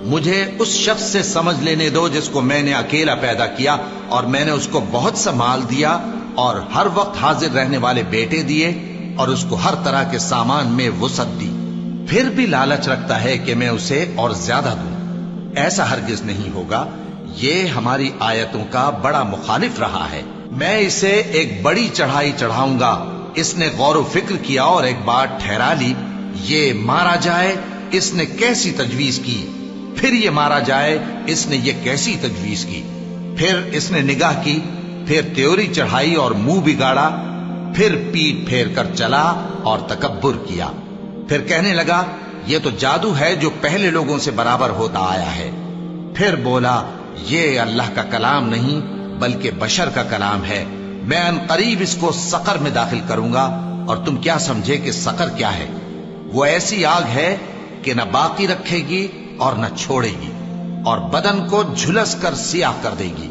مجھے اس شخص سے سمجھ لینے دو جس کو میں نے اکیلا پیدا کیا اور میں نے اس کو بہت سا مال دیا اور ہر وقت حاضر رہنے والے بیٹے دیے اور اس کو ہر طرح کے سامان میں وسعت دی، پھر بھی لالچ رکھتا ہے کہ میں اسے اور زیادہ دوں۔ ایسا ہرگز نہیں ہوگا، یہ ہماری آیتوں کا بڑا مخالف رہا ہے۔ میں اسے ایک بڑی چڑھائی چڑھاؤں گا۔ اس نے غور و فکر کیا اور ایک بات ٹھہرا لی، یہ مارا جائے، اس نے کیسی تجویز کی، پھر یہ مارا جائے، اس نے یہ کیسی تجویز کی۔ پھر اس نے نگاہ کی، پھر تیوری چڑھائی اور منہ بگاڑا، پھر پیٹ پھیر کر چلا اور تکبر کیا۔ پھر کہنے لگا یہ تو جادو ہے جو پہلے لوگوں سے برابر ہوتا آیا ہے۔ پھر بولا یہ اللہ کا کلام نہیں بلکہ بشر کا کلام ہے، میں ان قریب اس کو سقر میں داخل کروں گا، اور تم کیا سمجھے کہ سقر کیا ہے؟ وہ ایسی آگ ہے کہ نہ باقی رکھے گی اور نہ چھوڑے گی، اور بدن کو جھلس کر سیاہ کر دے گی۔